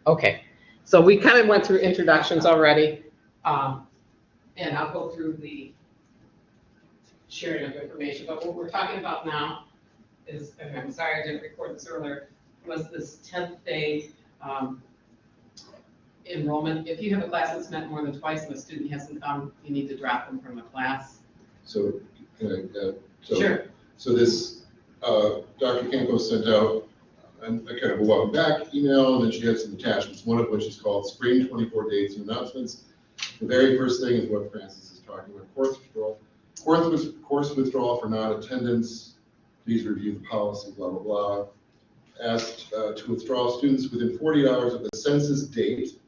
Okay, so we kind of went through introductions already, and I'll go through the sharing of information, but what we're talking about now is, and I'm sorry I didn't record this earlier, was this 10th day enrollment. If you have a class that's met more than twice and a student hasn't come, you need to drop them from the class. So, can I, Sure. So this, Dr. Campos sent out a kind of a welcome back email, and then she had some attachments, one of which is called Spring 24 Dates and Announcements. The very first thing is what Francis is talking about, course withdrawal. Course withdrawal for non-attendance, please review the policy, blah, blah, blah. Asked to withdraw students within 40 hours of the census date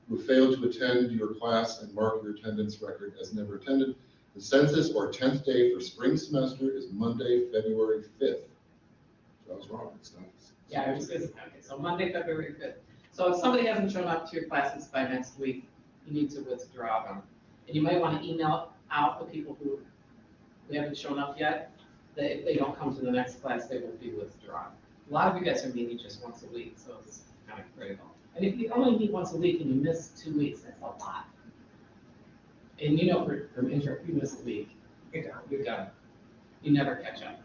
who failed to attend your class and mark your attendance record as never attended. The census or 10th day for spring semester is Monday, February 5th. So I was wrong, it's not. Yeah, I was just, okay, so Monday, February 5th. So if somebody hasn't shown up to your classes by next week, you need to withdraw them. And you might want to email out the people who haven't shown up yet, that if they don't come to the next class, they will be withdrawn. A lot of you guys are meeting just once a week, so it's kind of critical. And if you only meet once a week and you miss 2 weeks, that's a lot. And you know, from intro, if you miss a week, you're done. You never catch up.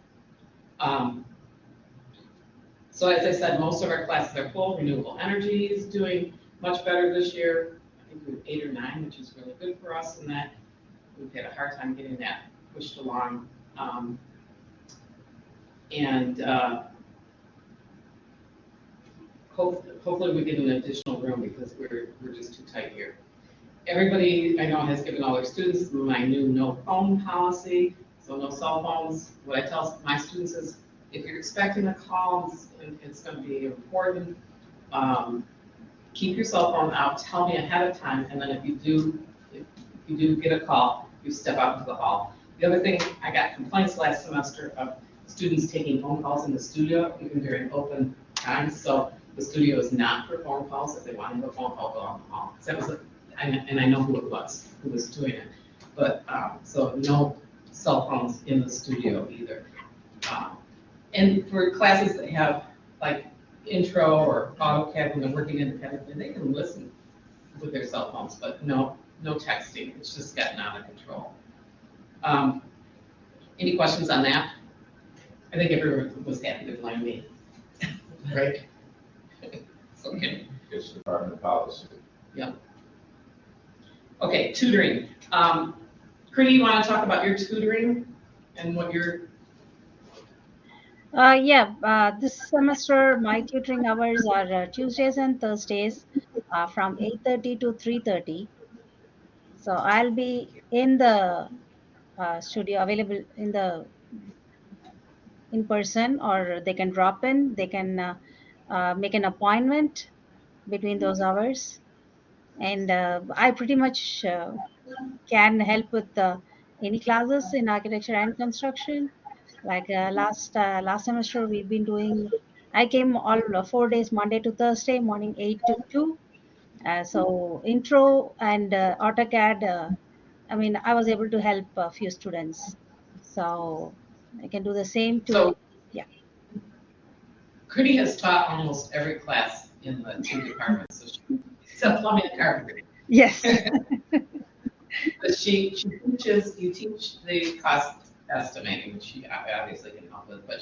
So as I said, most of our classes are full. Renewable energy is doing much better this year. I think we have 8 or 9, which is really good for us in that we've had a hard time getting that pushed along. Hopefully we get an additional room because we're just too tight here. Everybody I know has given all their students my new no phone policy, so no cell phones. What I tell my students is, if you're expecting a call, it's going to be important, keep your cell phone out, tell me ahead of time, and then if you do get a call, you step out into the hall. The other thing, I got complaints last semester of students taking phone calls in the studio, even during open times, so the studio is not for phone calls. If they want to have a phone call, go on the hall. So that was and I know who it was who was doing it, but so no cell phones in the studio either. And for classes that have like intro or AutoCAD when they're working independently, they can listen with their cell phones, but no texting. It's just gotten out of control. Any questions on that? I think everyone was happy to blame me, right? Okay. It's department policy. Yeah. Okay, tutoring. Krini, you want to talk about your tutoring and what you're? This semester my tutoring hours are Tuesdays and Thursdays from 8:30 to 3:30. So I'll be in the studio, available in person, or they can drop in. They can make an appointment between those hours, and I pretty much can help with any classes in architecture and construction. Like last semester, we've been doing. I came all 4 days, Monday to Thursday, morning 8 to 2. So intro and AutoCAD. I was able to help a few students. So I can do the same too. So Yeah. Krini has taught almost every class in the 2 departments, so except plumbing and carpentry. Yes. But she teaches, you teach the cost estimating, which she obviously can help with, but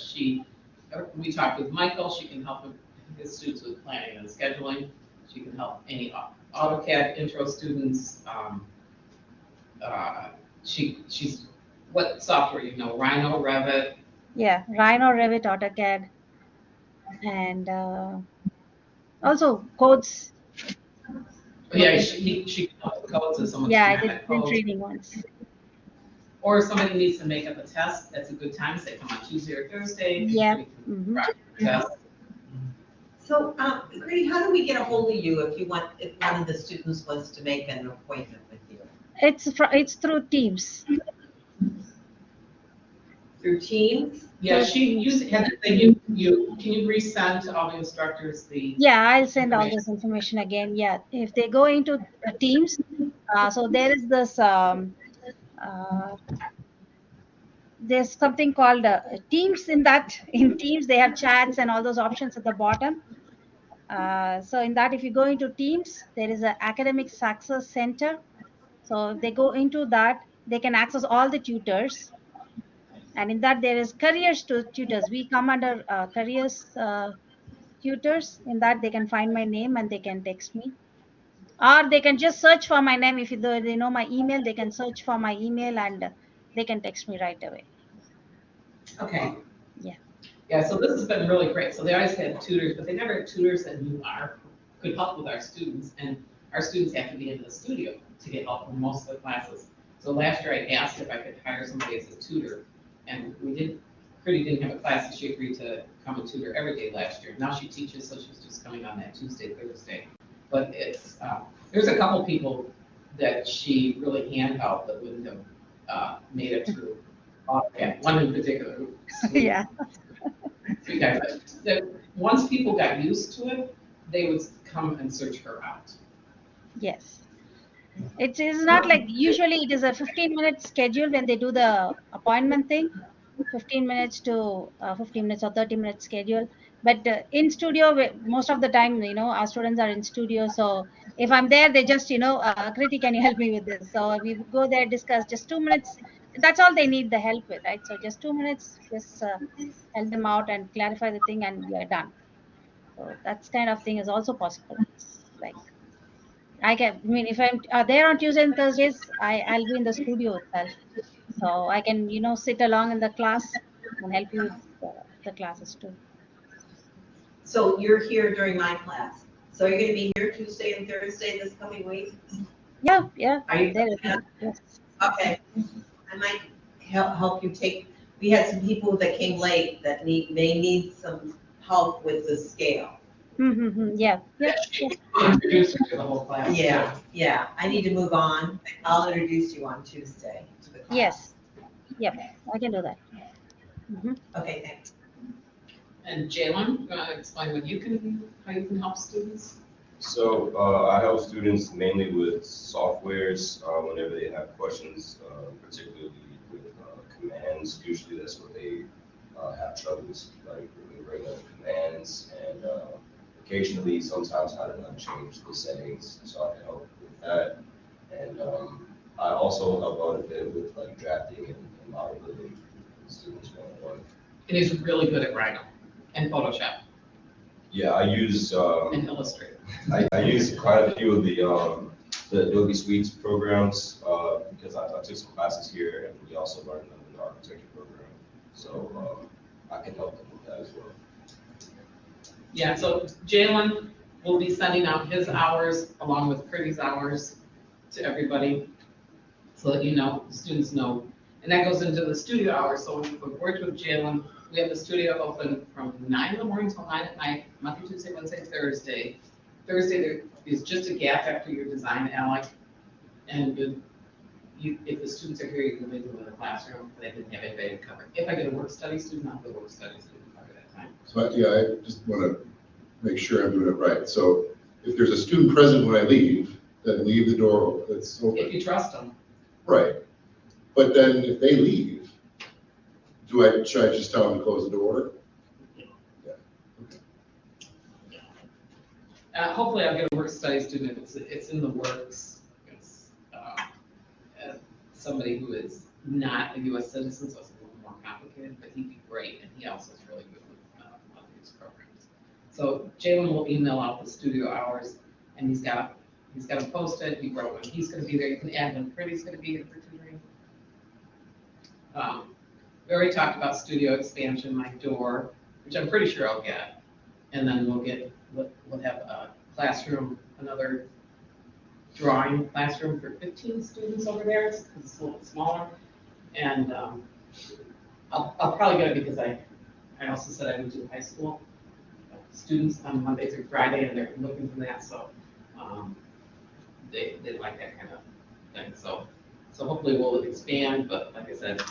we talked with Michael, she can help with his students with planning and scheduling. She can help any AutoCAD intro students. She's, what software, Rhino, Revit? Yeah, Rhino, Revit, AutoCAD, and also codes. Yeah, she can help with codes if someone's Yeah, I trying did to print code. reading once. Or if somebody needs to make up a test, that's a good time, say come on Tuesday or Thursday. Yeah. We can practice the test. So, Grady, how do we get a hold of you if one of the students wants to make an appointment with you? It's through Teams. Through Teams? Yeah, she had the thing, can you resend to all the instructors the? Yeah, I'll send all this information again. Yeah, if they go into Teams, so there is this there's something called Teams. In Teams they have chats and all those options at the bottom. So in that, if you go into Teams, there is an academic success center. So if they go into that, they can access all the tutors. And in that, there is careers to tutors. We come under careers tutors. In that, they can find my name and they can text me. Or they can just search for my name. If they know my email, they can search for my email and they can text me right away. Okay, Yeah. Yeah, so this has been really great. So they always had tutors, but they never had tutors that could help with our students. And our students have to be in the studio to get help with most of the classes. So last year I asked if I could hire somebody as a tutor. And Pretty didn't have a class, and she agreed to come and tutor every day last year. Now she teaches, so she's just coming on that Tuesday, Thursday. But there's a couple people that she really handheld that wouldn't have made it through AutoCAD. One in particular, who sweet, Yeah. sweet guy. But once people got used to it, they would come and search her out. Yes. It is not like usually it is a 15-minute schedule when they do the appointment thing, 15 minutes to 15 minutes or 30-minute schedule. But in studio, most of the time, our students are in studio. So if I'm there, they just, Kriti, can you help me with this? So we go there, discuss just 2 minutes. That's all they need the help with, right? So just 2 minutes, just help them out and clarify the thing and we are done. So that's kind of thing is also possible. It's like, I mean, if I'm there on Tuesdays and Thursdays, I'll be in the studio itself. So I can, sit along in the class and help you with the classes too. so you're here during my class. So you're gonna be here Tuesday and Thursday this coming week? Yeah, yeah, Are I'm you? there. Yes. Okay, I might help you we had some people that came late that may need some help with the scale. Mm-hmm. Yeah, yeah, She yeah. introduced her to the whole class. Yeah, I need to move on. I'll introduce you on Tuesday to the class. Yes. Yep, I can do that. Okay, thanks. And Jalen, you want to explain how you can help students? So I help students mainly with softwares whenever they have questions, particularly with commands. Usually that's what they have troubles, like bringing up commands, and occasionally, sometimes how to change the settings. So I can help with that, and I also help out a bit with like drafting and model building with students one-on-one. And he's really good at Rhino and Photoshop Yeah, I use and Illustrator. I use quite a few of the Adobe Suites programs because I took some classes here, and we also learned an architecture program. So I can help them with that as well. Yeah, so Jalen will be sending out his hours along with Pretty's hours to everybody so that students know. And that goes into the studio hours. So when we've worked with Jalen, we have the studio open from 9 in the morning till 9 at night, Monday, Tuesday, Wednesday, Thursday. Thursday there is just a gap after your design, Alec. And if the students are here, you can leave them in the classroom. They didn't have anybody to cover. If I get a work study student, I'll get a work study student cover that time. So, I just want to make sure I'm doing it right. So if there's a student present when I leave, then leave the door open. It's If open. you trust them. Right. But then if they leave, should I just tell them to close the door? Yeah. Okay. Hopefully I'll get a work study student. It's in the works. It's somebody who is not a US citizen, so it's a little more complicated, but he'd be great. And he also is really good with a lot of these programs. So Jalen will email out the studio hours, and he's got them posted. He wrote when he's going to be there. You can add when Pretty's going to be here for tutoring. We already talked about studio expansion, my door, which I'm pretty sure I'll get. And then we'll have a classroom, another drawing classroom for 15 students over there. It's a little smaller. And I'll probably get it because I also said I would do high school students on Monday through Friday, and they're looking for that. So they like that kind of thing. So hopefully we'll expand, but like I said,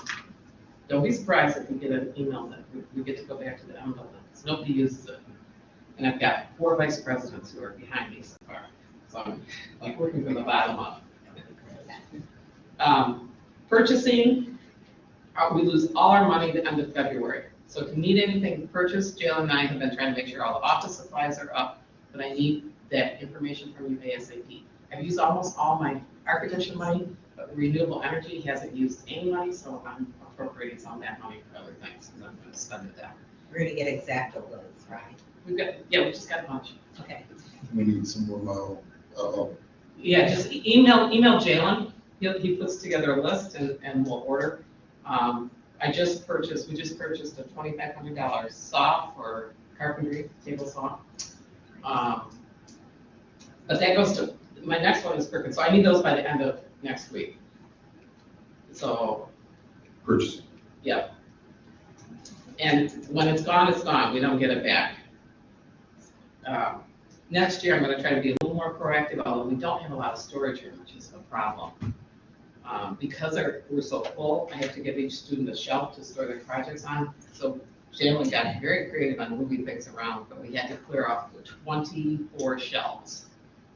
don't be surprised if you get an email that we get to go back to the envelope because nobody uses it. And I've got 4 vice presidents who are behind me so far. So I'm like working from the bottom up. Purchasing, we lose all our money at the end of February. So if you need anything purchased, Jalen and I have been trying to make sure all the office supplies are up. but I need that information from you ASAP. I've used almost all my architecture money, but renewable energy hasn't used any money, so I'm appropriating some of that money for other things, because I'm gonna spend it down. We're gonna get Exacto loads, right? We just got a bunch. Okay. We need some more model, Yeah, just email Jalen, he puts together a list and we'll order. We just purchased a $2,500 saw for carpentry, table saw. But that goes to, my next one is Perkins, so I need those by the end of next week. So, purchasing. yeah. And when it's gone, we don't get it back. Next year, I'm gonna try to be a little more proactive, although we don't have a lot of storage room, which is a problem. Because we're so full, I have to give each student a shelf to store their projects on. So Jalen got very creative on moving things around, but we had to clear off 24 shelves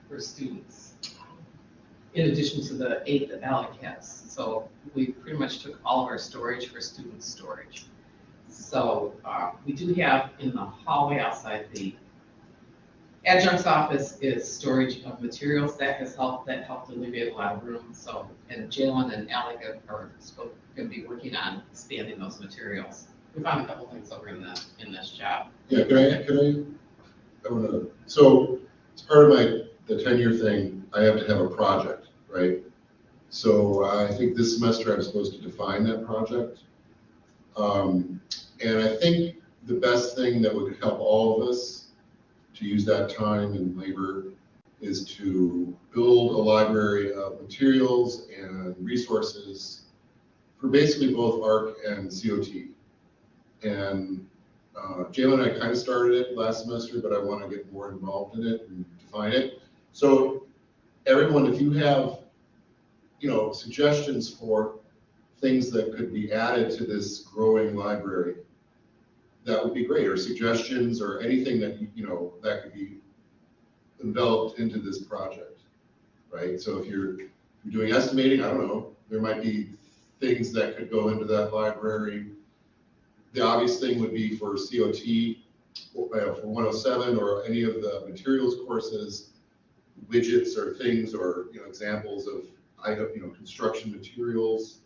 for students, in addition to the 8 that Alec has. So we pretty much took all of our storage for student storage. So we do have in the hallway outside the adjunct's office is storage of materials. That helped alleviate a lot of room. So, and Jalen and Alec are going to be working on expanding those materials. We found a couple things over in this job. Yeah, I want to, so as part of the tenure thing, I have to have a project, right? So I think this semester I'm supposed to define that project. And I think the best thing that would help all of us to use that time and labor is to build a library of materials and resources for basically both ARC and COT. And Jalen and I kind of started it last semester, but I want to get more involved in it and define it. So everyone, if you have, suggestions for things that could be added to this growing library, that would be great, or suggestions or anything that, that could be enveloped into this project, right? So if you're doing estimating, I don't know, there might be things that could go into that library. The obvious thing would be for COT, for 107 or any of the materials courses, widgets or things or, examples of construction materials,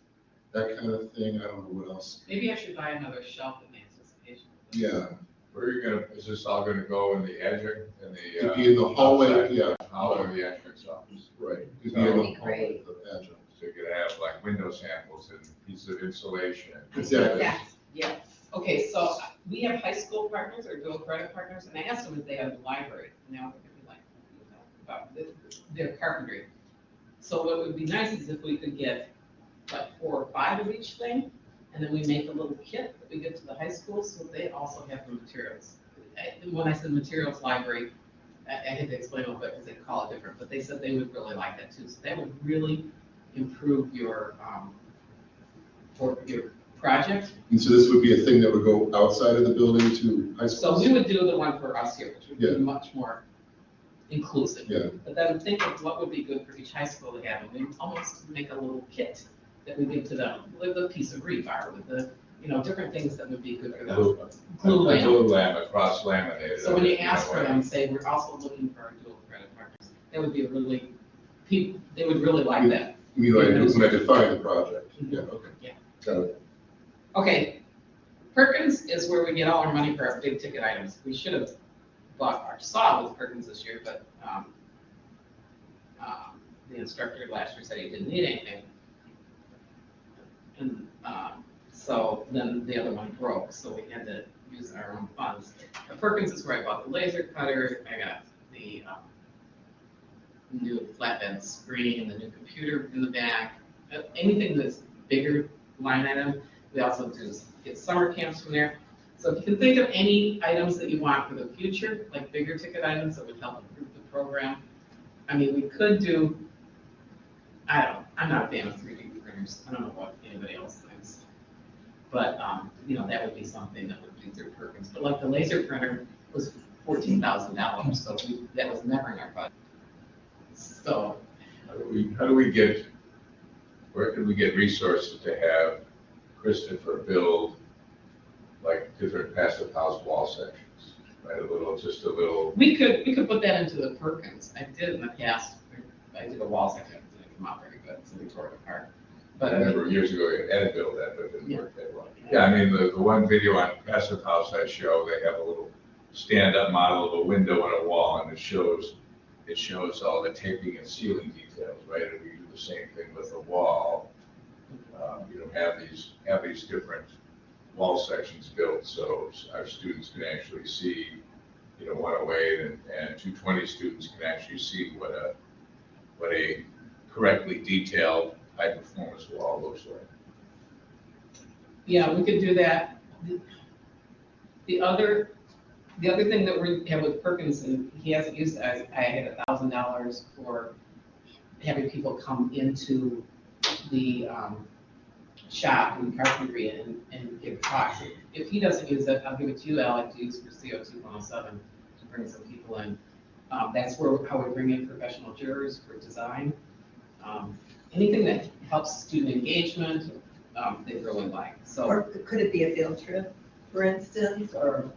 that kind of thing. I don't know what else. Maybe I should buy another shelf in anticipation. Yeah. Where are you gonna, is this all gonna go in the adjunct, in the? It'd be in the hallway, outside, yeah. Hallway of the adjunct's office. Right. It'd So- be in the That'd be hallway great. of the adjunct. So you could have like window samples and pieces of insulation. Exactly. Yeah. Okay, so we have high school partners or dual credit partners, and I asked them if they have a library. Now they're gonna be like, about their carpentry. So what would be nice is if we could get like 4 or 5 of each thing, and then we make a little kit that we give to the high school, so they also have the materials. When I said materials library, I had to explain a little bit because they call it different, but they said they would really like that too. So that would really improve your project. And so this would be a thing that would go outside of the building to high So schools? we would do the one for us here, which would Yeah. be much more inclusive. Yeah. But then think of what would be good for each high school to have, and we almost make a little kit that we give to them with a piece of rebar, with the, different things that would be good for them. Glue A lamp. glue lamp, across laminated. So when you ask for them, say, we're also looking for our dual credit partners, that would be they would really like that. You mean like when I define the project? Yeah, okay. Yeah. Got it. Okay, Perkins is where we get all our money for our big ticket items. We should have bought our saw with Perkins this year, but the instructor last year said he didn't need anything. And so then the other one broke, so we had to use our own funds. At Perkins is where I bought the laser cutter, I got the new flatbed screen, the new computer in the back, anything that's bigger line item. We also do get summer camps from there. So if you can think of any items that you want for the future, like bigger ticket items that would help improve the program. I mean, we could do, I'm not a fan of 3D printers. I don't know what anybody else thinks. But, that would be something that would be through Perkins. But like the laser printer was $14,000, so that was never in our budget. So. Where can we get resources to have Christopher build like different passive house wall sections? right, just a little, We could put that into the Perkins. I did in the past. I did a wall section. It didn't come out very good. It's in Victoria Park. But a number of years ago, Ed built that, but it didn't Yeah. work that well. Yeah, I mean, the one video on Passive House I show, they have a little stand-up model of a window and a wall, and it shows all the taping and ceiling details, right? And we do the same thing with the wall. Have these different wall sections built, so our students can actually see, 108 and 220 students can actually see what a correctly detailed high-performance wall looks like. yeah, we could do that. The other thing that we have with Perkins, and he hasn't used it, I had $1,000 for having people come into the shop in carpentry and give talks. If he doesn't use it, I'll give it to you, Alec, to use for CO2 107 to bring some people in. That's how we bring in professional jurors for design. Anything that helps student engagement, they really like. So, Or could it be a field trip, for instance, or?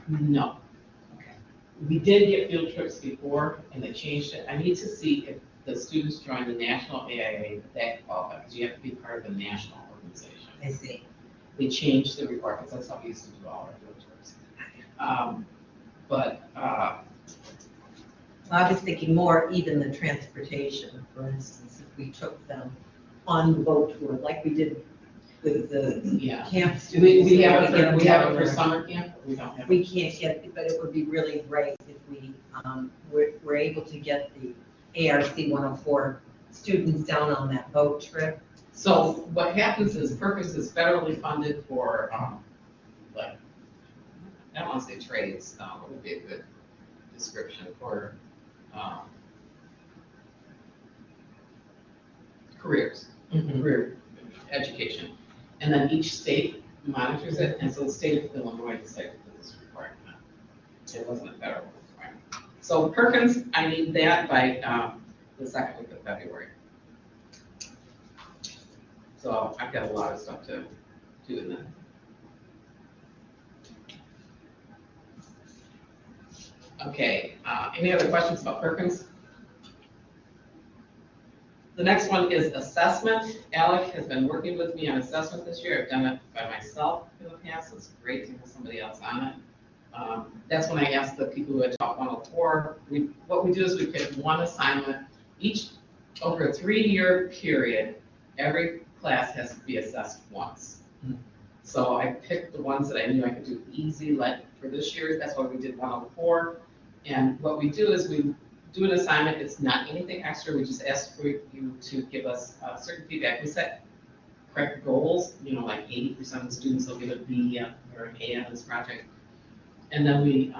no. Okay. We did get field trips before, and they changed it. I need to see if the students join the national AIA, that qualifies, because you have to be part of a national organization. I see. They changed the requirements, that's how we used to do all our field trips. I was thinking more even the transportation, for instance, if we took them on the boat tour, like we did with the Yeah. camp students. We have get them it down for there. summer camp, but we don't have. We can't get it, but it would be really great if we're able to get the ARC 104 students down on that boat trip. So what happens is Perkins is federally funded for, like, I don't want to say trades, what would be a good description for, careers, career education. And then each state monitors it, and so the state of Illinois decided to do this requirement. It wasn't a federal requirement. So Perkins, I need that by, the second week of February. So I've got a lot of stuff to do in that. Okay, any other questions about Perkins? The next one is assessment. Alec has been working with me on assessment this year. I've done it by myself in the past, so it's great to have somebody else on it. That's when I asked the people who had taught 104. What we do is we pick one assignment each over a 3-year period. Every class has to be assessed once. So I picked the ones that I knew I could do easy, like for this year, that's why we did 104. And what we do is we do an assignment, it's not anything extra, we just ask for you to give us certain feedback. We set correct goals, like 80% of the students will get a B or an A on this project. And then we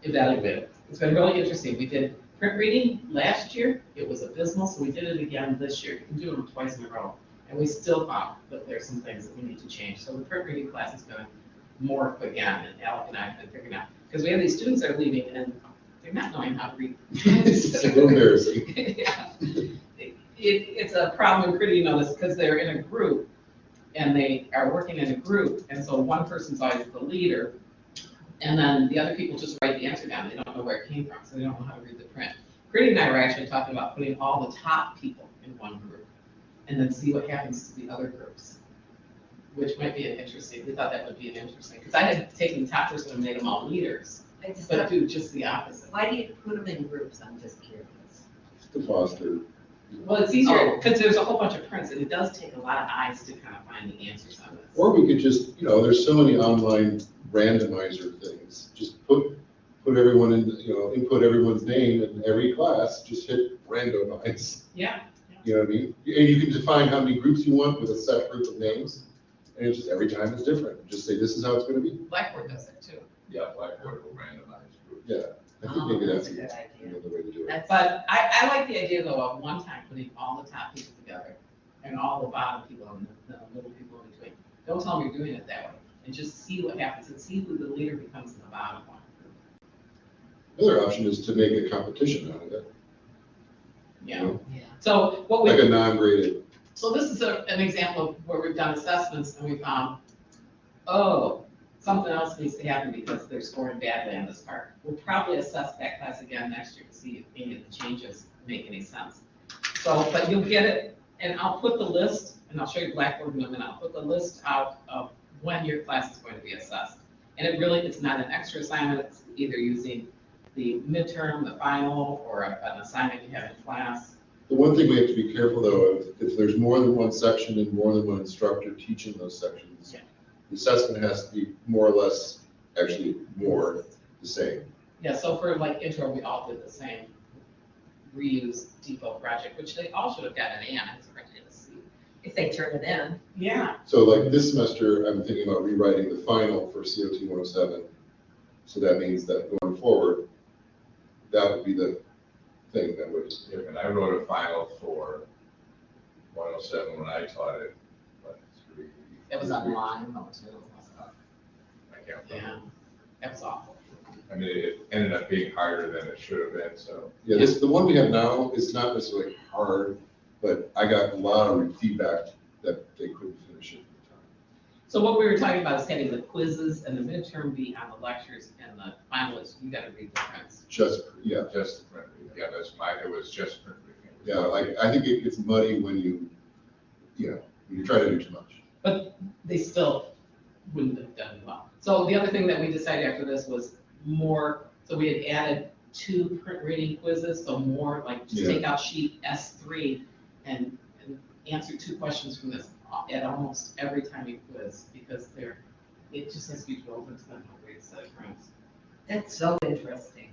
evaluate it. It's been really interesting. We did print reading last year, it was abysmal, so we did it again this year. You can do them twice in a row. And we still found that there's some things that we need to change. So the print reading class is going to morph again, and Alec and I have been figuring out, because we have these students that are leaving and they're not knowing how to read. It's a little embarrassing. Yeah. It's a problem in Critty, this, because they're in a group, and they are working in a group, and so one person's always the leader, and then the other people just write the answer down. They don't know where it came from, so they don't know how to read the print. Critty and I were actually talking about putting all the top people in one group, and then see what happens to the other groups, which might be we thought that would be interesting, because I had taken the top person and made them all leaders, but do just the opposite. Why do you put them in groups? I'm just curious. To foster. Well, it's easier, because there's a whole bunch of prints, and it does take a lot of eyes to kind of find the answers on this. Or we could just, there's so many online randomizer things. Just put everyone in, input everyone's name in every class, just hit randomize. Yeah. You know what I mean? And you can define how many groups you want with a set group of names. And it's just every time it's different. Just say, this is how it's going to be. Blackboard does it too. Yeah, Blackboard will randomize groups. Yeah. I think maybe that's a good idea. another way to do it. But I like the idea though of one time putting all the top people together and all the bottom people and the little people in between. Don't tell them you're doing it that way, and just see what happens and see who the leader becomes in the bottom one. Another option is to make a competition out of it. Yeah. So what Like a non-graded. So this is an example of where we've done assessments and we found oh, something else needs to happen because they're scoring badly on this part. We'll probably assess that class again next year to see if any of the changes make any sense. So, but you'll get it, and I'll put the list, and I'll show you Blackboard in a minute, I'll put the list out of when your class is going to be assessed. And it really, it's not an extra assignment, it's either using the midterm, the final, or an assignment you have in class. The one thing we have to be careful though, of, if there's more than one section and more than one instructor teaching those sections, Yeah. the assessment has to be more or less, actually more, the same. Yeah, so for like intro, we all did the same reuse depot project, which they all should have gotten an A on, it's already a C. If they turn it in. Yeah. So like this semester, I'm thinking about rewriting the final for COT 107. So that means that going forward, that would be the thing that would. Yeah, and I wrote a final for 107 when I taught it, but It was online, though, too. I can't Yeah, remember. that was awful. I mean, it ended up being harder than it should have been, so. Yeah, this, the one we have now is not necessarily hard, but I got a lot of feedback that they couldn't finish it in time. So what we were talking about is having the quizzes and the midterm be on the lectures, and the finalists, you gotta read the prints. Just, yeah, Just the print reading, yeah, that's mine, it was just print reading. yeah, like, I think it gets muddy when you try to do too much. But they still wouldn't have done well. So the other thing that we decided after this was more, so we had added 2 print reading quizzes, so more like just Yeah. take out sheet S3 and answer 2 questions from this at almost every time you quiz, because it just has to be drilled into them how great set of prints. That's so interesting.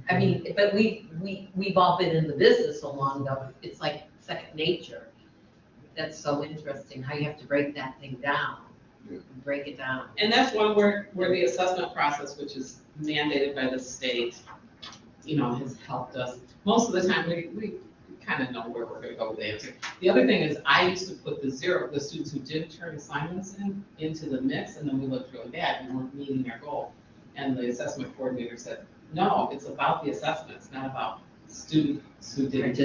I mean, but we've all been in the business so long, though, it's like second nature. That's so interesting, how you have to break that thing down, Yeah. break it down. And that's one where the assessment process, which is mandated by the state, has helped us. Most of the time, we kind of know where we're gonna go with the answer. The other thing is, I used to put the students who didn't turn assignments into the mix, and then we looked really bad, we weren't meeting our goal. And the assessment coordinator said, no, it's about the assessment, it's not about students who didn't.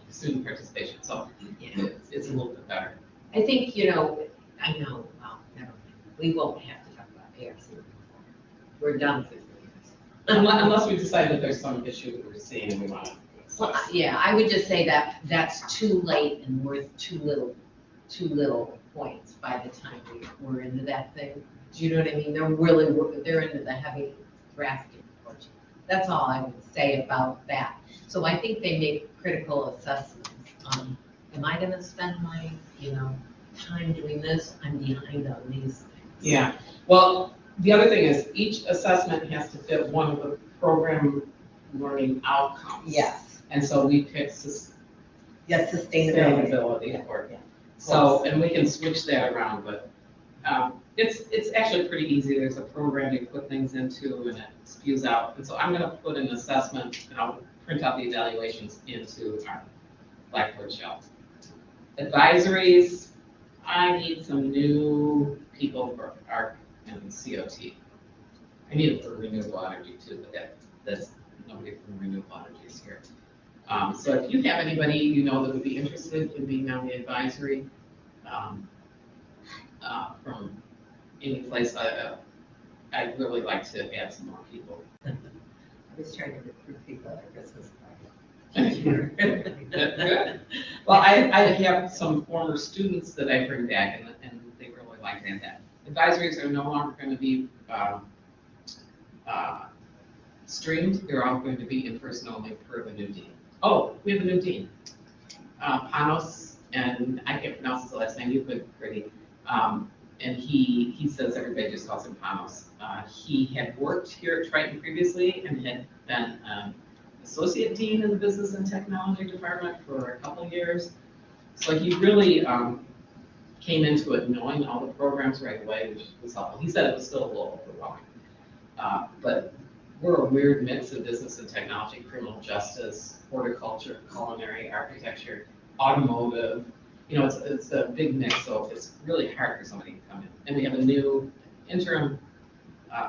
Student participation, so Yeah. it's a little bit better. I think, well, never mind. We won't have to talk about ARC. We're done for 3 years. Unless we decide that there's some issue that we're seeing and we want to. Well, yeah, I would just say that that's too late and worth too little points by the time we're into that thing. Do you know what I mean? They're into the heavy drafting portion. That's all I would say about that. So I think they make critical assessments. Am I gonna spend my, time doing this? I'm behind on these things. Yeah, well, the other thing is each assessment has to fit one of the program learning outcomes. Yes, And so we pick yes, sustainability. sustainability for it. So, and we can switch that around, but it's actually pretty easy. There's a program you put things into and it spews out. And so I'm gonna put an assessment and I'll print out the evaluations into our Blackboard shelf. Advisories, I need some new people for ARC and COT. I need it for renewable energy too, but that's nobody from renewable energy is here. So if you have anybody that would be interested in being on the advisory from any place, I'd really like to add some more people. I was trying to recruit people at a business Good. Well, I have some former students that I bring back, and they really like that. Advisories are no longer going to be streamed. They're all going to be in person only per the new dean. Oh, we have a new dean. Panos, and I can't pronounce his last name, you've been pretty. And he says everybody just calls him Panos. He had worked here at Triton previously and had been associate dean in the business and technology department for a couple of years. So he really came into it knowing all the programs right away, which was helpful. He said it was still a little overwhelming. But we're a weird mix of business and technology, criminal justice, horticulture, culinary, architecture, automotive. It's a big mix, so it's really hard for somebody to come in. And we have a new interim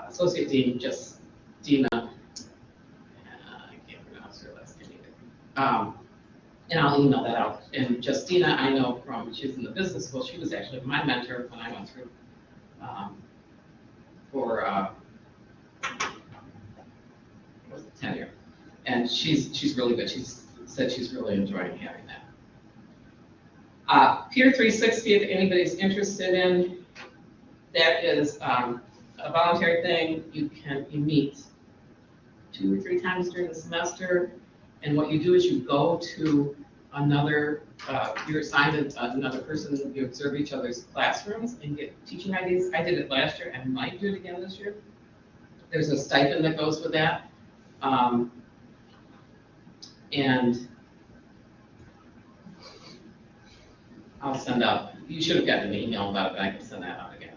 associate dean, Justina. I can't pronounce her last name either. And I'll email that out. And Justina, I know she's in the business school. She was actually my mentor when I went through for, what's the tenure? And she's really good. She's said she's really enjoying having that. Peer 360, if anybody's interested in, that is a voluntary thing. You meet 2 or 3 times during the semester, and what you do is you go to another, you're assigned another person, you observe each other's classrooms and get teaching ideas. I did it last year and might do it again this year. There's a stipend that goes with that. And I'll send out, you should have gotten an email about it, but I can send that out again.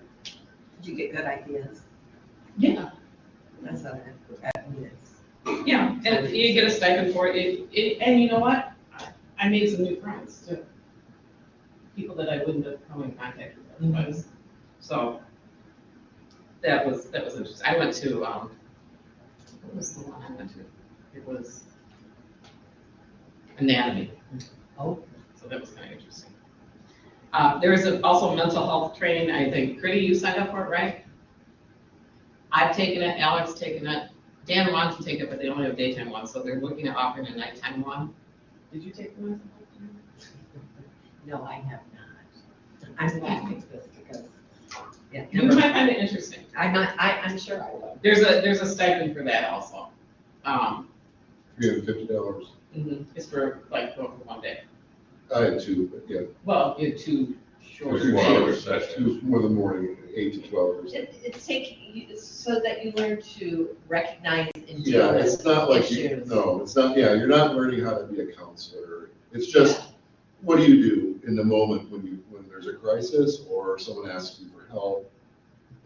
Did you get good ideas? Yeah. That's what I mean, it's. Yeah, and you get a stipend for it, and you know what? I made some new friends too. People that I wouldn't have come in contact with otherwise. So that was interesting. I went to, what was the one I went to? It was anatomy. Oh. So that was kind of interesting. There is also mental health training. I think, Gritty, you signed up for it, right? I've taken it, Alex taken it. Dan wants to take it, but they only have daytime one, so they're looking at offering a nighttime one. Did you take the mental health training? No, I have not. I'm laughing at this because, yeah. You might find it interesting. I'm sure I will. There's a stipend for that also. $350. It's for like going for one day. I had 2, but yeah, Well, you had 2 short 2 days. hour sessions. 2 more than morning, 8 to 12 or something. It's taking, so that you learn to recognize and Yeah, deal with it's not like you, issues. no, it's not, yeah, you're not learning how to be a counselor. It's just, what do you do in the moment when there's a crisis or someone asks you for help,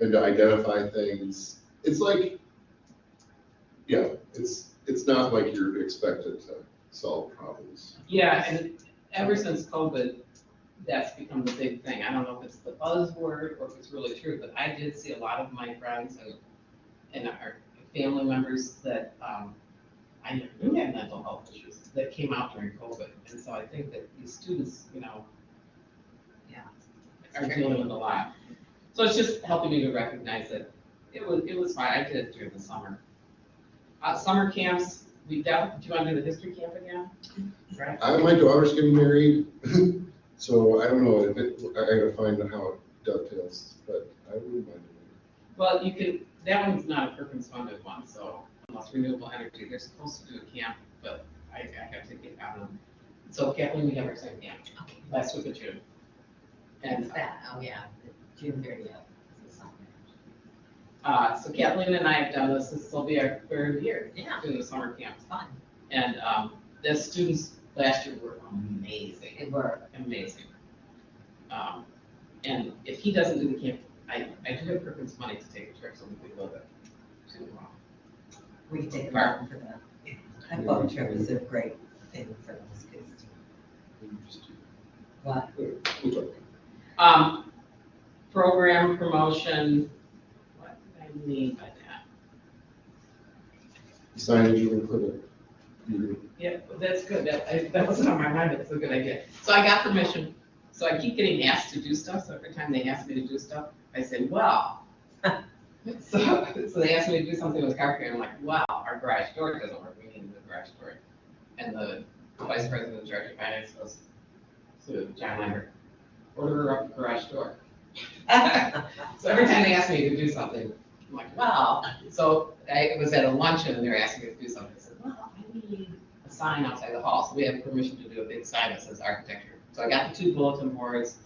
and to identify things? It's like, yeah, it's not like you're expected to solve problems. Yeah, and ever since COVID, that's become the big thing. I don't know if it's the buzzword or if it's really true, but I did see a lot of my friends and our family members that I never knew had mental health issues that came out during COVID. And so I think that these students, are dealing with a lot. So it's just helping me to recognize that it was fine. I did it during the summer. Summer camps, do you want to do the history camp again? Right? My daughter's getting married, so I don't know, I gotta find out how it dovetails, but I wouldn't mind doing it. Well, you can, that one's not a Perkins funded one, so unless Renewable Energy, they're supposed to do a camp, but I have to get out of them. So Kathleen, we have our second camp, last week of June. And What's that? Oh, yeah, June 30th. so Kathleen and I have done this will be our 3rd year Yeah. doing the summer camp. Fun. And the students last year were amazing. It worked. Amazing. And if he doesn't do the camp, I do have Perkins money to take a trip, so we could go to We can take them for that. A boat trip is a great thing for those kids to. What? We'll talk. program promotion, what do I mean by that? Signage, you're gonna put it. Yeah, that's good, that wasn't on my mind, that's a good idea. So I got permission, so I keep getting asked to do stuff, so every time they ask me to do stuff, I say, well. So they asked me to do something with carpet, and I'm like, wow, our garage door doesn't work, we need the garage door. And the vice president in charge of finance goes to John Lambert, order up the garage door. So every time they ask me to do something, I'm like, wow. So I was at a luncheon and they're asking me to do something. I said, well, I need a sign outside the hall. So we have permission to do a big sign that says architecture. So I got the 2 bulletin boards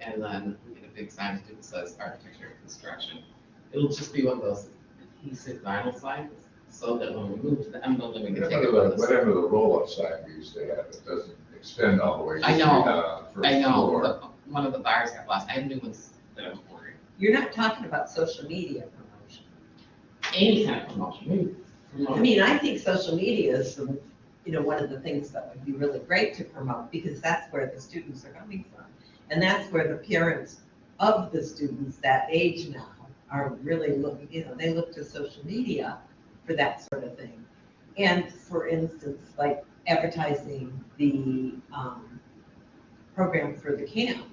and then we get a big sign that says architecture and construction. It'll just be one of those adhesive vinyl signs so that when we move to the M building, we can take it with us. Whatever the roll-up sign we used to have, it doesn't extend all the way. I just know. down on the first I know, floor. but one of the bars got lost. I have new ones that I'm ordering. You're not talking about social media promotion. Any kind of promotion. I mean, I think social media is, one of the things that would be really great to promote, because that's where the students are coming from. And that's where the parents of the students that age now are really looking, they look to social media for that sort of thing. And for instance, like advertising the program for the camp.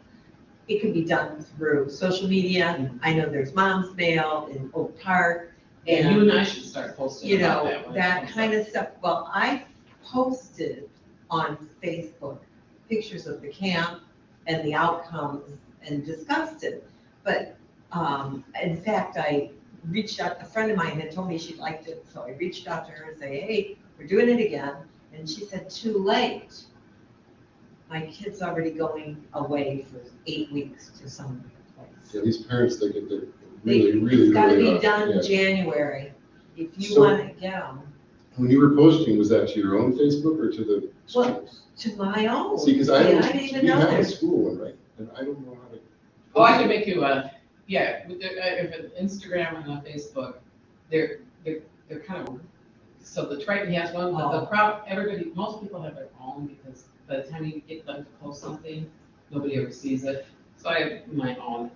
it can be done through social media. I know there's Mom's Mail in Oak Park. And you and I should start posting You about know, that. when it that comes kind up. of stuff. Well, I posted on Facebook pictures of the camp and the outcomes and discussed it. But in fact, I reached out, a friend of mine had told me she liked it, so I reached out to her and say, hey, we're doing it again. And she said, too late. My kid's already going away for 8 weeks to some place. Yeah, these parents, they get the really, really, It's gotta really be rough. done Yeah. January, if you So- wanna get them, When you were posting, was that to your own Facebook or to the Well, schools? to my own. See, because I And don't, didn't even we know have a there's. school one, right? And I don't know how to. Oh, I can make you a, yeah, with the, if an Instagram and a Facebook, they're kind of, so the Triton has one, but the Oh. crowd, everybody, most people have their own because by the time you get them to post something, nobody ever sees it. So I have my own.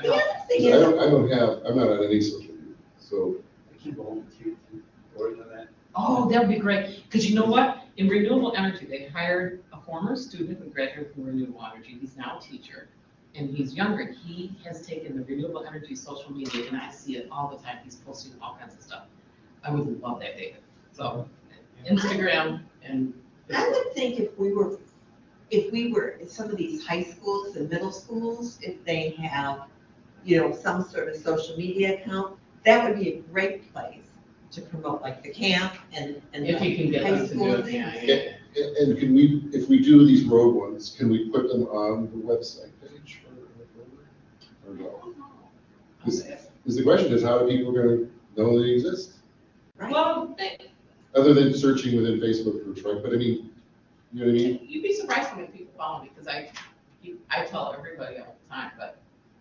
The other thing 'Cause is, I'm not on any social media, so. I keep volunteering to work on that. Oh, that would be great, because you know what? In Renewable Energy, they hired a former student who graduated from Renewable Energy, he's now a teacher, and he's younger, he has taken the Renewable Energy social media, and I see it all the time, he's posting all kinds of stuff. I would love that, David. So, Instagram and. I would think if we were in some of these high schools and middle schools, if they have, you know, some sort of social media account, that would be a great place to promote like the camp and If you can get high them to do school it, things. yeah. And can we, if we do these road ones, can we put them on the website page or no? Because the question is, how are people gonna know they exist? Right? Well, Other than searching within Facebook for Troy, but I mean, you know what I mean? you'd be surprised how many people follow me, because I tell everybody all the time, but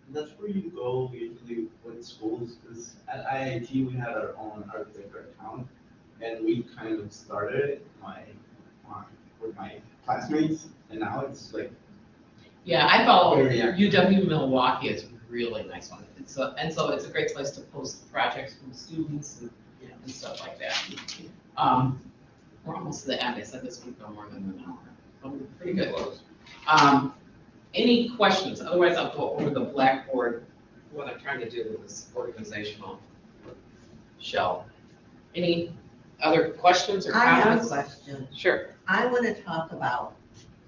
And that's where you go usually with schools, because at IIT, we had our own architecture account, and we kind of started it, with my classmates, and now it's like, yeah, I follow Very active. UW Milwaukee, it's a really nice one. And so it's a great place to post projects from students and stuff like that. We're almost to the end, I said this would go more than an hour, so pretty good. Any questions? Otherwise, I'll go over the Blackboard, what I'm trying to do with this organizational shell. Any other questions or I have a comments? question. Sure. I want to talk about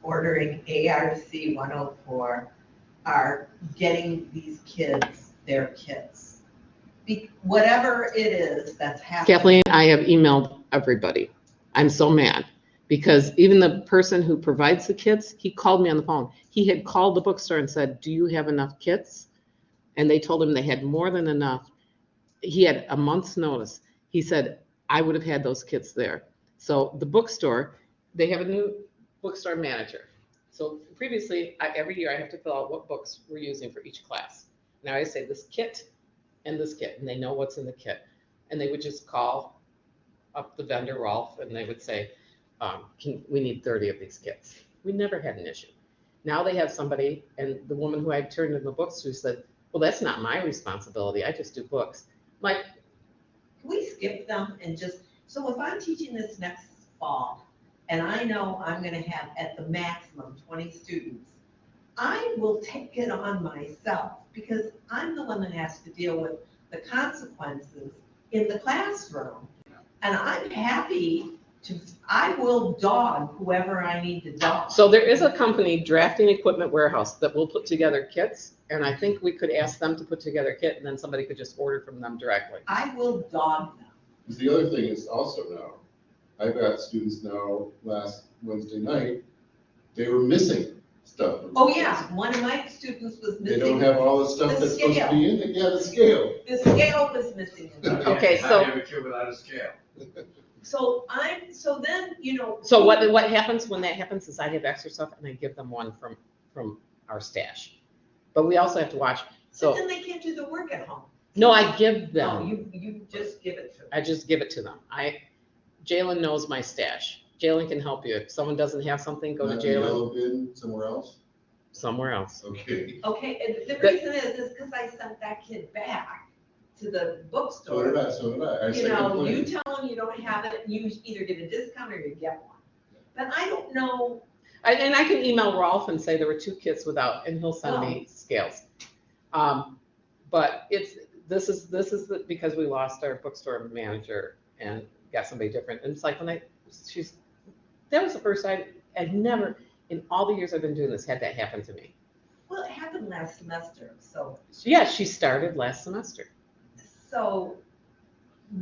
ordering ARC 104, are getting these kids their kits. Whatever it is that's happening. Kathleen, I have emailed everybody. I'm so mad because even the person who provides the kits, he called me on the phone. He had called the bookstore and said, do you have enough kits? And they told him they had more than enough. He had a month's notice. He said, I would have had those kits there. So the bookstore, they have a new bookstore manager. So previously, every year I have to fill out what books we're using for each class. Now I say this kit and this kit, and they know what's in the kit. And they would just call up the vendor, Rolf, and they would say, we need 30 of these kits. We never had an issue. Now they have somebody, and the woman who I turned in the books to said, well, that's not my responsibility. I just do books. Like, Can we skip them and just, so if I'm teaching this next fall, and I know I'm gonna have at the maximum 20 students, I will take it on myself, because I'm the one that has to deal with the consequences in the classroom. And I'm happy to, I will dog whoever I need to dog. so there is a company, Drafting Equipment Warehouse, that will put together kits, and I think we could ask them to put together a kit, and then somebody could just order from them directly. I will dog them. Because the other thing is also now, I've got students now, last Wednesday night, they were missing stuff. from Oh, the yeah, kids. one of my students was They don't missing, have all the stuff the that's supposed to scale. be in it, yeah, the scale. the scale was missing. Okay, so- I have a kid without a scale. So then, you know. So what happens when that happens is I have extra stuff, and I give them one from our stash. But we also have to watch, But so, then they can't do the work at home. no, I give No, them. you just give it to them. I just give it to them. Jalen knows my stash. Jalen can help you. If someone doesn't have something, go to Not the Jalen yellow bin somewhere else? somewhere else. Okay. Okay, and the But- reason is because I sent that kid back to the So bookstore. did I, so did I. I You second know, plan. you tell them you don't have it, and you either get a discount or you get one. But I don't know, And I can email Rolf and say there were 2 kids without, and he'll send me scales. But because we lost our bookstore manager and got somebody different. And it's like that was the first time, I'd never, in all the years I've been doing this, had that happen to me. Well, it happened last semester, so. Yeah, she started last semester. So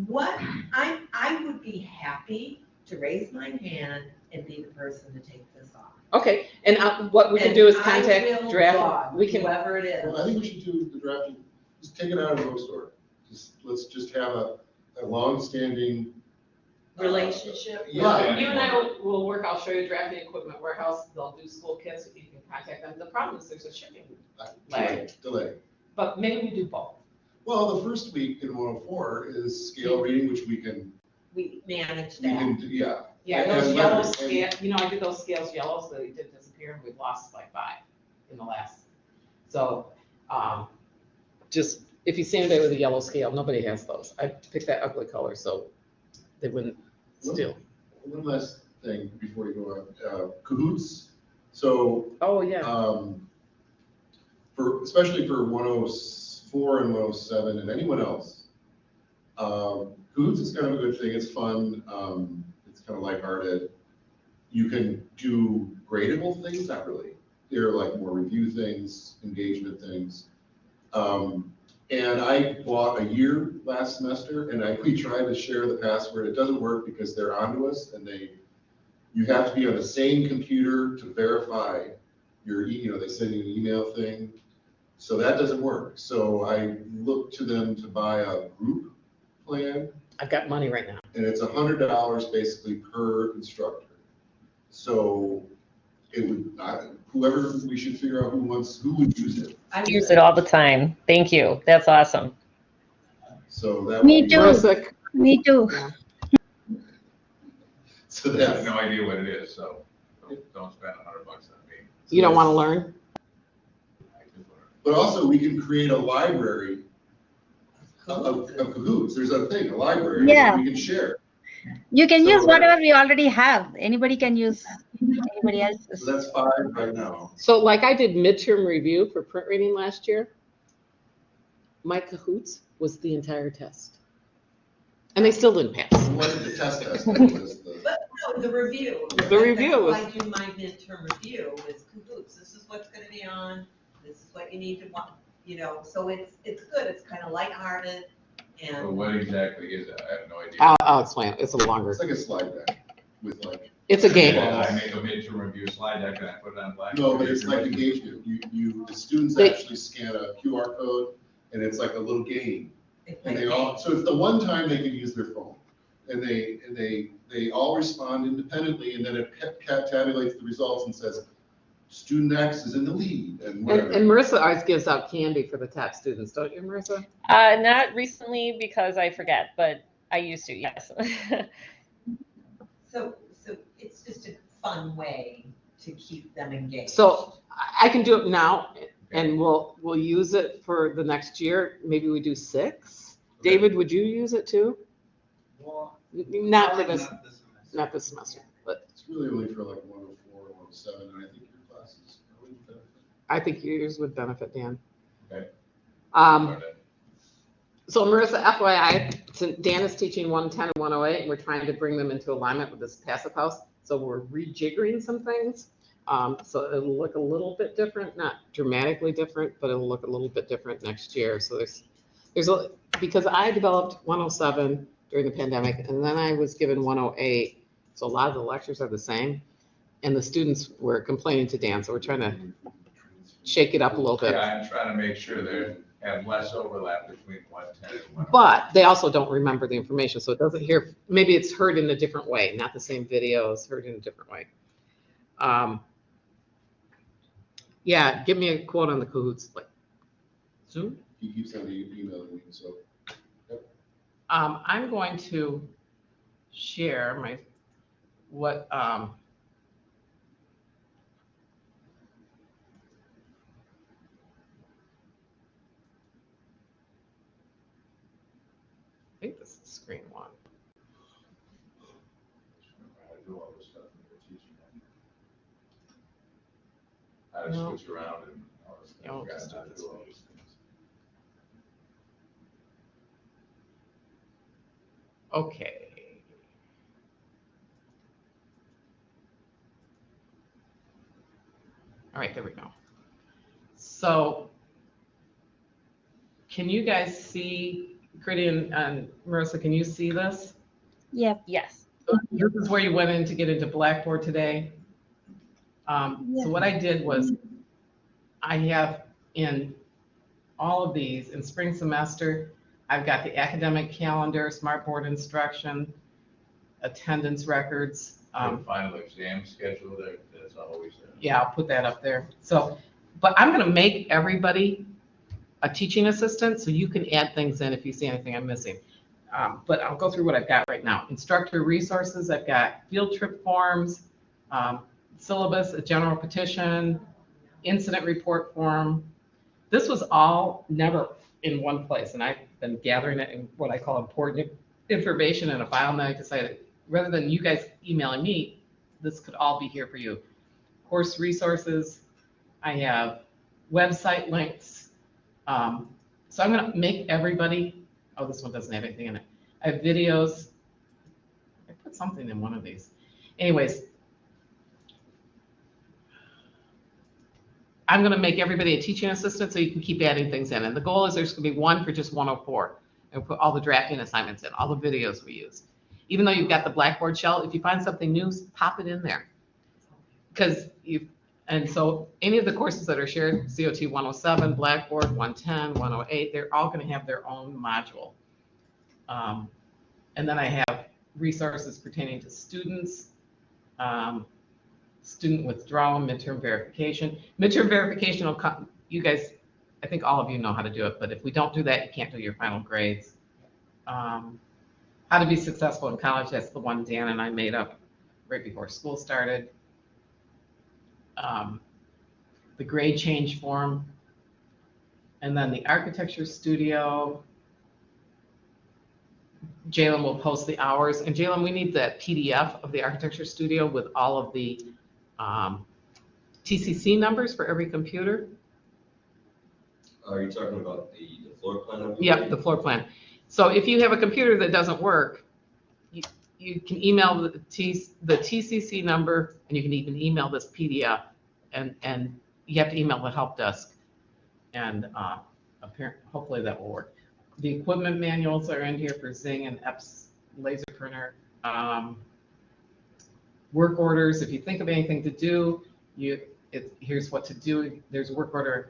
what, I would be happy to raise my hand and be the person to take this off. Okay, and what we can do is And I contact will draft. dog We can. whoever it is. Well, I think we should do the drafting, just take it out of the bookstore. Let's just have a long-standing. Relationship. Yeah. You and I will work. I'll show you drafting equipment warehouse. They'll do school kits. You can contact them. The problem is there's a shipping Delay. but maybe we do both. Well, the first week in 104 is scale reading, which we can, We manage we that. can, yeah. Yeah, And those yellow letters, and- scale, I did those scales yellow, so they did disappear, and we've lost like 5 in the last. So, just, if you see anybody with a yellow scale, nobody has those. I picked that ugly color, so they wouldn't steal. One last thing before you go on, Cahoots. So, Oh, yeah. especially for 104 and 107 and anyone else, Cahoots is kind of a good thing. It's fun. It's kind of lighthearted. You can do gradable things, not really. They're like more review things, engagement things. And I bought a year last semester, and we tried to share the password. It doesn't work because they're onto us, and you have to be on the same computer to verify your, they send you an email thing. So that doesn't work. So I looked to them to buy a group plan. I've got money right now. And it's $100 basically per instructor. So it would, whoever, we should figure out who would use it. I use it all the time. Thank you. That's awesome. So that would Me be. too. Me too. So I have that's, no idea what it is, so don't spend $100 on me. You don't want to learn? I can learn. but also we can create a library of Cahoots. There's a thing, a library Yeah. that we can share. You can So use whatever we already have. Anybody can use anybody else's. So that's 5 right now. So like I did midterm review for print reading last year. My Cahoots was the entire test. And they still didn't pass. What did the test was the. But no, the review. The review That's was- how I do my midterm review is Cahoots. This is what's gonna be on, this is what you need to want, so it's good. It's kind of lighthearted So and. what exactly is it? I have no idea. I'll explain it. It's a longer, It's like a slide deck with like. it's a game. I make a midterm review slide deck and I put it on black. No, but it's like engagement. The students They- actually scan a QR code and it's like a little game. It's And like- so it's the one time they can use their phone. And they all respond independently, and then it tabulates the results and says, student X is in the lead, and whatever. And Marissa always gives out candy for the top students, don't you, Marissa? Not recently because I forget, but I used to, yes. So it's just a fun way to keep them engaged. So I can do it now, and we'll use it for the next year. Maybe we do 6. David, would you use it too? Well, Not for probably this, not this semester. not this semester, but It's really only for like 104 and 107, and I think your classes probably benefit. I think yours would benefit, Dan. Okay. So Marissa, FYI, since Dan is teaching 110 and 108, and we're trying to bring them into alignment with this passive house. So we're rejiggering some things. So it'll look a little bit different, not dramatically different, but it'll look a little bit different next year. So because I developed 107 during the pandemic, and then I was given 108. So a lot of the lectures are the same, and the students were complaining to Dan. So we're trying to shake it up a little bit. Yeah, I'm trying to make sure they have less overlap between 110 and 108. But they also don't remember the information, so it doesn't hear, maybe it's heard in a different way, not the same video, it's heard in a different way. Yeah, give me a quote on the Cahoots, like, soon? He keeps on emailing me, so. I'm going to share I think this is screen 1. I do all this stuff when they're teaching. how to No. switch around and all this stuff. Yeah, we'll I just forgot do how to this do all one. those things. Okay. All right, there we go. So can you guys see, Critty and Marissa, can you see this? Yep. Yes. So this is where you went in to get into Blackboard today. So what I did was I have in all of these, in spring semester, I've got the academic calendar, smartboard instruction, attendance records. The final exam schedule, that's always there. Yeah, I'll put that up there. So, but I'm gonna make everybody a teaching assistant, so you can add things in if you see anything I'm missing. But I'll go through what I've got right now. Instructor resources, I've got field trip forms, syllabus, a general petition, incident report form. This was all never in one place, and I've been gathering it in what I call important information in a file, and I decided, rather than you guys emailing me, this could all be here for you. Course resources, I have website links. So I'm gonna make everybody, oh, this one doesn't have anything in it. I have videos. I put something in one of these. Anyways, I'm gonna make everybody a teaching assistant so you can keep adding things in. And the goal is there's gonna be one for just 104. And put all the drafting assignments in, all the videos we use. Even though you've got the Blackboard shell, if you find something new, pop it in there. Because and so any of the courses that are shared, COT 107, Blackboard 110, 108, they're all gonna have their own module. And then I have resources pertaining to students, student withdrawal, midterm verification. Midterm verification will come, you guys, I think all of you know how to do it, but if we don't do that, you can't do your final grades. How to be successful in college, that's the one Dan and I made up right before school started. The grade change form, and then the architecture studio. Jalen will post the hours, and Jalen, we need that PDF of the architecture studio with all of the TCC numbers for every computer. Are you talking about the floor plan? Yep, the floor plan. So if you have a computer that doesn't work, you can email the TCC number, and you can even email this PDF, and you have to email the help desk, and hopefully that will work. The equipment manuals are in here for Zing and Epps laser printer. Work orders, if you think of anything to do, here's what to do. There's a work order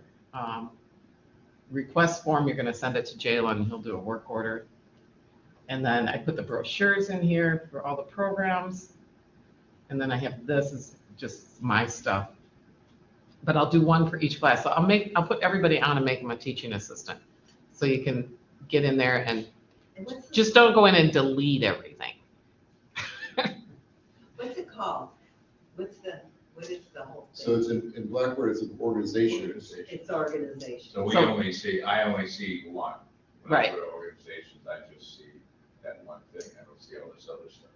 request form. You're gonna send it to Jalen, he'll do a work order. And then I put the brochures in here for all the programs. And then I have, this is just my stuff. But I'll do one for each class. So I'll put everybody on and make them a teaching assistant. So you can get in there and just don't go in and delete everything. What's it called? What is the whole thing? So it's in Blackboard, it's an organization. It's organization. So I only see one. When I Right. go to organizations, I just see that one thing, I don't see all this other stuff.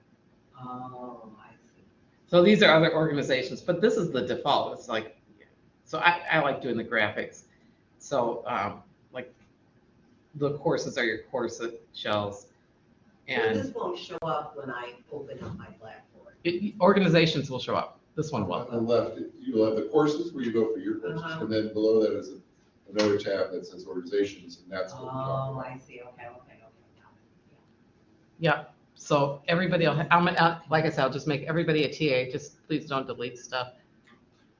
Oh, I see. So these are other organizations, but this is the default. It's like, so I like doing the graphics. So like the courses are your course shells. Well, And this won't show up when I open up my Blackboard. organizations will show up. This one On will. the left, you'll have the courses where you go for your courses, Uh-huh. and then below that is another tab that says organizations, and that's what we're talking Oh, about. I see, okay. Yeah. So everybody will, like I said, I'll just make everybody a TA. Just please don't delete stuff.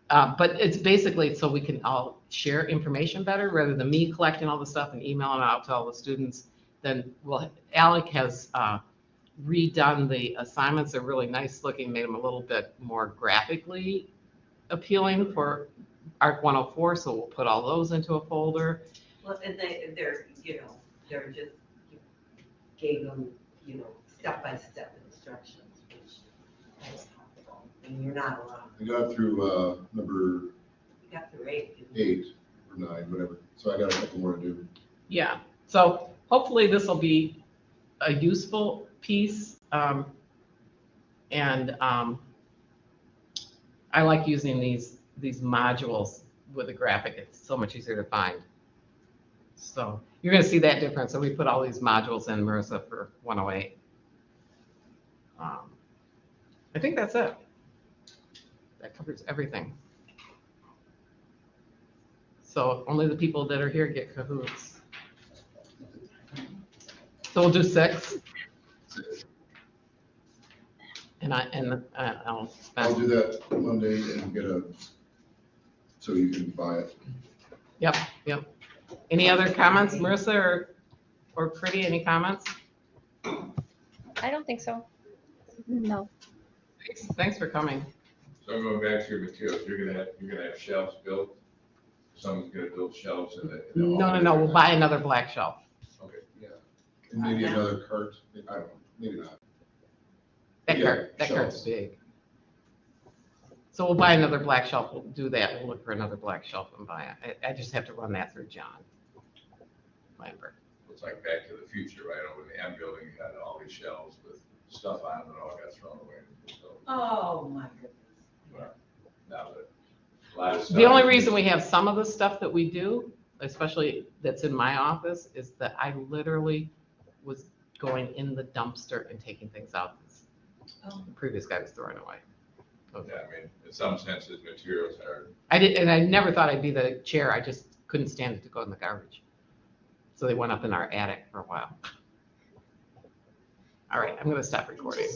But it's basically so we can all share information better rather than me collecting all the stuff and emailing it out to all the students. Then, well, Alec has redone the assignments. They're really nice looking, made them a little bit more graphically appealing for ARC 104. So we'll put all those into a folder. Well, and they're just, gave them, step-by-step instructions, which is helpful. And you're not alone. I got through number You got through 8. didn't you? 8 or 9, whatever, so I got a couple more to do. Yeah. So hopefully this will be a useful piece. I like using these modules with a graphic, it's so much easier to find. So you're gonna see that difference. So we put all these modules in, Marissa, for 108. I think that's it. That covers everything. So only the people that are here get Cahoots. So we'll do 6. And I'll I'll spend, do that Monday and get so you can buy it. yep. Any other comments, Marissa or Pretty, any comments? I don't think so. No. Thanks for coming. So I'm going back to your materials, you're gonna have shelves built, someone's gonna build shelves in the. No, we'll buy another black shelf. Okay. Yeah. And maybe another cart, I don't know, maybe not. That Yeah, cart's shelves. big. So we'll buy another black shelf, we'll do that, we'll look for another black shelf and buy it. I just have to run that through John Lambert. It's like Back to the Future, right, over the M building, you had all these shelves with stuff on them and all got thrown away. So, Oh, my goodness. well, now that a lot of stuff. The only reason we have some of the stuff that we do, especially that's in my office, is that I literally was going in the dumpster and taking things out that the previous guy was throwing away. Yeah, I mean, in some senses, materials are, And I never thought I'd be the chair, I just couldn't stand it to go in the garbage. So they went up in our attic for a while. All right, I'm gonna stop recording.